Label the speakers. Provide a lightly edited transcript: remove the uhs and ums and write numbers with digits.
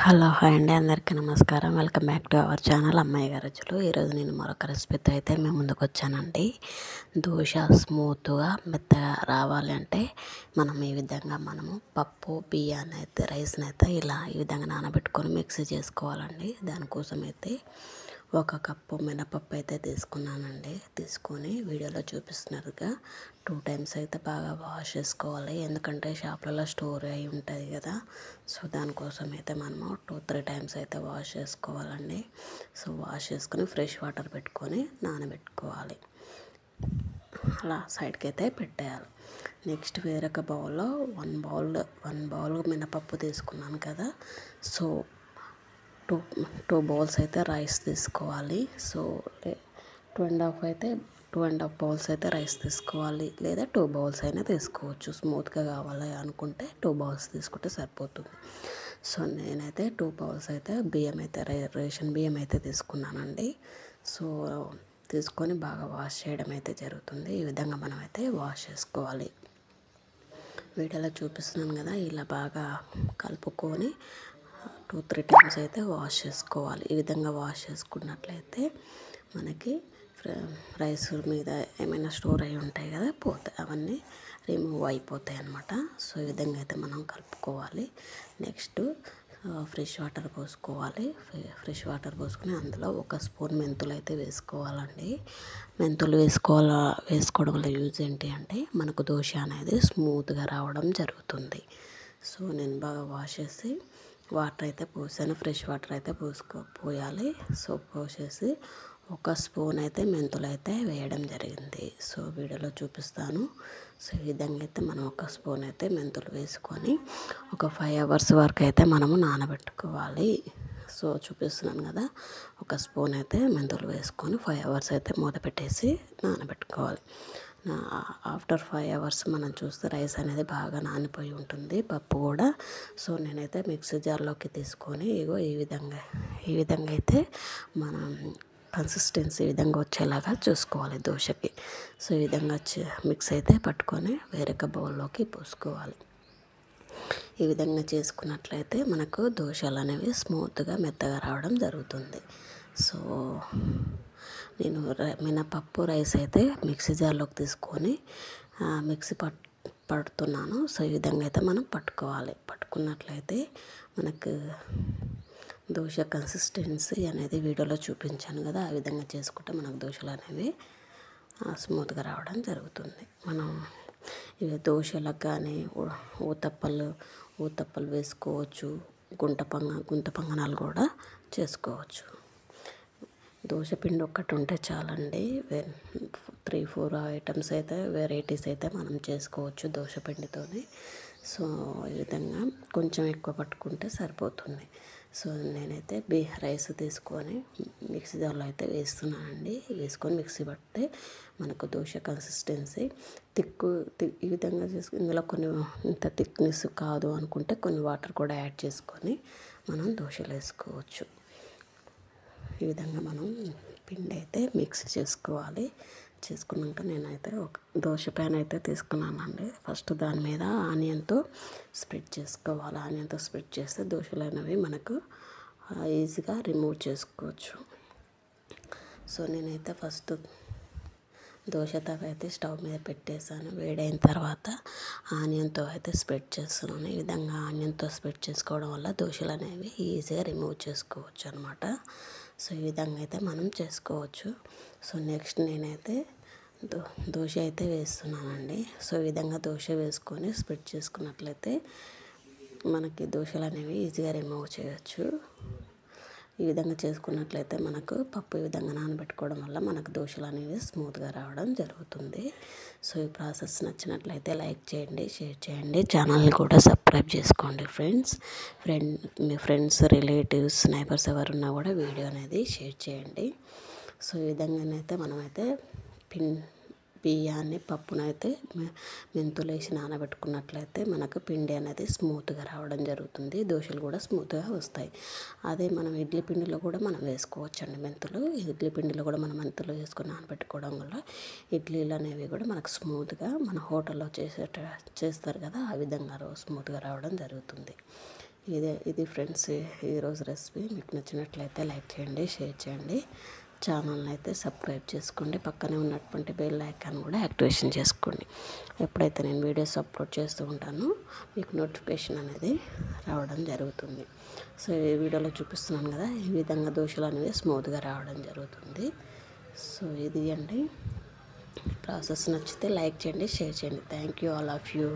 Speaker 1: Hello hi అండి, అందరికీ నమస్కారం. Welcome back to our channel అమ్మాయి గారి రుచులు. ఈరోజు నేను మరొక రెసిపీతో అయితే మేము ముందుకు వచ్చానండి. దోశ స్మూత్గా మెత్తగా రావాలి అంటే మనం ఈ విధంగా పప్పు బియ్యాన్ని అయితే రైస్ని అయితే ఈ విధంగా నానబెట్టుకొని మిక్సీ చేసుకోవాలండి. దానికోసం అయితే 1 కప్పు మినపప్పు అయితే తీసుకున్నానండి. తీసుకొని వీడియోలో చూపిస్తున్నట్టుగా 2 టైమ్స్ అయితే బాగా వాష్ చేసుకోవాలి. ఎందుకంటే షాప్లలో స్టోర్ అయి ఉంటుంది కదా, సో దానికోసం అయితే మనము 2-3 టైమ్స్ అయితే వాష్ చేసుకోవాలండి. సో వాష్ చేసుకొని ఫ్రెష్ వాటర్ పెట్టుకొని నానబెట్టుకోవాలి. అలా సైడ్కి అయితే పెట్టేయాలి. నెక్స్ట్ వేరొక బౌల్లో 1 బౌల్ మినపప్పు తీసుకున్నాను కదా, సో 2 బౌల్స్ అయితే రైస్ తీసుకోవాలి. సో 2.5 బౌల్స్ అయితే రైస్ తీసుకోవాలి, లేదా 2 బౌల్స్ అయినా తీసుకోవచ్చు. స్మూత్గా కావాలి అనుకుంటే 2 బౌల్స్ తీసుకుంటే సరిపోతుంది. సో నేనైతే 2 బౌల్స్ అయితే బియ్యం అయితే రేషన్ బియ్యం అయితే తీసుకున్నానండి. సో తీసుకొని బాగా వాష్ చేయడం అయితే జరుగుతుంది. ఈ విధంగా మనమైతే వాష్ చేసుకోవాలి. వీడియోలో చూపిస్తున్నాను కదా, ఇలా బాగా కలుపుకొని 2-3 టైమ్స్ అయితే వాష్ చేసుకోవాలి. ఈ విధంగా వాష్ చేసుకున్నట్లయితే మనకి రైస్ మీద ఏమైనా స్టోర్ అయి ఉంటాయి కదా, పోతాయి, అవన్నీ రిమూవ్ అయిపోతాయి అన్నమాట. సో ఈ విధంగా అయితే మనం కలుపుకోవాలి. నెక్స్ట్ ఫ్రెష్ వాటర్ పోసుకోవాలి. ఫ్రెష్ వాటర్ పోసుకొని అందులో 1 స్పూన్ మెంతులు అయితే వేసుకోవాలండి. మెంతులు వేసుకోవడం వల్ల యూజ్ ఏంటి అంటే మనకు దోశ అనేది స్మూత్గా రావడం జరుగుతుంది. సో నేను బాగా వాష్ చేసి వాటర్ అయితే పోసాను. ఫ్రెష్ వాటర్ అయితే పోయాలి. సో పోసేసి 1 స్పూన్ అయితే మెంతులు అయితే వేయడం జరిగింది. సో వీడియోలో చూపిస్తాను. సో ఈ విధంగా అయితే మనం 1 స్పూన్ అయితే మెంతులు వేసుకొని ఒక 5 అవర్స్ వరకు అయితే మనము నానబెట్టుకోవాలి. సో చూపిస్తున్నాను కదా, 1 స్పూన్ అయితే మెంతులు వేసుకొని 5 అవర్స్ అయితే మూత పెట్టేసి నానబెట్టుకోవాలి. ఆఫ్టర్ 5 అవర్స్ మనం చూస్తే రైస్ అనేది బాగా నానిపోయి ఉంటుంది, పప్పు కూడా. సో నేనైతే మిక్సీ జార్లోకి తీసుకొని ఈ విధంగా అయితే మనం కన్సిస్టెన్సీ ఈ విధంగా వచ్చేలాగా చూసుకోవాలి దోశకి. సో ఈ విధంగా మిక్స్ అయితే పట్టుకొని వేరొక బౌల్లోకి పోసుకోవాలి. ఈ విధంగా చేసుకున్నట్లయితే మనకు దోశలు అనేవి స్మూత్గా మెత్తగా రావడం జరుగుతుంది. సో నేను మినపప్పు రైస్ అయితే మిక్సీ జార్లోకి తీసుకొని మిక్సీ పడుతున్నాను. సో ఈ విధంగా అయితే మనం పట్టుకున్నట్లయితే మనకు దోశ కన్సిస్టెన్సీ అనేది వీడియోలో చూపించాను కదా, ఆ విధంగా చేసుకుంటే మనకు దోశలు అనేవి స్మూత్గా రావడం జరుగుతుంది. మనం ఇవి దోశలకు కానీ ఊతప్పలు వేసుకోవచ్చు, గుంట పొంగనాలు కూడా చేసుకోవచ్చు. దోశ పిండి ఒక్కటి ఉంటే చాలండి. 3-4 ఐటమ్స్ అయితే వెరైటీస్ అయితే మనం చేసుకోవచ్చు దోశ పిండితోనే. సో ఈ విధంగా కొంచెం ఎక్కువ పట్టుకుంటే సరిపోతుంది. సో నేనైతే రైస్ తీసుకొని మిక్సీ జార్లో అయితే వేస్తున్నానండి. వేసుకొని మిక్సీ పడితే మనకు దోశ కన్సిస్టెన్సీ ఈ విధంగా చేసుకుని ఇందులో ఇంత థిక్నెస్ కాదు అనుకుంటే కొన్ని వాటర్ కూడా యాడ్ చేసుకొని మనం దోశలు వేసుకోవచ్చు. ఈ విధంగా మనం పిండి అయితే మిక్స్ చేసుకోవాలి. చేసుకున్నాక నేనైతే ఒక దోశ ప్యాన్ అయితే తీసుకున్నానండి. ఫస్ట్ దాని మీద ఆనియన్తో స్ప్రెడ్ చేసుకోవాలి. ఆనియన్తో స్ప్రెడ్ చేస్తే దోశలు అనేవి మనకు ఈజీగా రిమూవ్ చేసుకోవచ్చు. సో నేనైతే ఫస్ట్ దోశ తవ అయితే స్టవ్ మీద పెట్టేసాను. వేడైన తర్వాత ఆనియన్తో అయితే స్ప్రెడ్ చేస్తున్నాను. ఈ విధంగా ఆనియన్తో స్ప్రెడ్ చేసుకోవడం వల్ల దోశలు అనేవి ఈజీగా రిమూవ్ చేసుకోవచ్చు అనమాట. సో ఈ విధంగా అయితే మనం చేసుకోవచ్చు. సో నెక్స్ట్ నేనైతే దోశ అయితే వేస్తున్నానండి. సో ఈ విధంగా దోశ వేసుకొని స్ప్రెడ్ చేసుకున్నట్లయితే మనకి దోశలు అనేవి ఈజీగా రిమూవ్ చేయొచ్చు. ఈ విధంగా చేసుకున్నట్లయితే మనకు పప్పు ఈ విధంగా నానబెట్టుకోవడం వల్ల మనకు దోశలు అనేవి స్మూత్గా రావడం జరుగుతుంది. సో ఈ ప్రాసెస్ నచ్చినట్లయితే లైక్ చేయండి, షేర్ చేయండి, ఛానల్ని కూడా సబ్స్క్రైబ్ చేసుకోండి ఫ్రెండ్స్. మీ ఫ్రెండ్స్, రిలేటివ్స్, నైబర్స్ ఎవరున్నా కూడా వీడియో అనేది షేర్ చేయండి. సో ఈ విధంగానైతే మనమైతే బియ్యాన్ని పప్పునైతే మెంతులు వేసి నానబెట్టుకున్నట్లయితే మనకు పిండి అనేది స్మూత్గా రావడం జరుగుతుంది. దోశలు కూడా స్మూత్గా వస్తాయి. అదే మనం ఇడ్లీ పిండిలో కూడా మనం వేసుకోవచ్చు అండి మెంతులు. ఇడ్లీ పిండిలో కూడా మనం మెంతులు వేసుకొని నానబెట్టుకోవడం వల్ల ఇడ్లీలు అనేవి కూడా మనకు స్మూత్గా మన హోటల్లో చేస్తారు కదా, ఆ విధంగా స్మూత్గా రావడం జరుగుతుంది. ఈ ఇది ఫ్రెండ్స్ ఈరోజు రెసిపీ. మీకు నచ్చినట్లయితే లైక్ చేయండి, షేర్ చేయండి, ఛానల్ని అయితే సబ్స్క్రైబ్ చేసుకోండి, పక్కనే ఉన్నటువంటి బెల్ ఐకాన్ కూడా యాక్టివేషన్ చేసుకోండి. ఎప్పుడైతే నేను వీడియోస్ అప్లోడ్ చేస్తూ ఉంటానో మీకు నోటిఫికేషన్ అనేది రావడం జరుగుతుంది. సో ఈ వీడియోలో చూపిస్తున్నాను కదా, ఈ విధంగా దోశలు అనేవి స్మూత్గా రావడం జరుగుతుంది. సో ఇది అండి ప్రాసెస్. నచ్చితే లైక్ చేయండి, షేర్ చేయండి. Thank you all of you.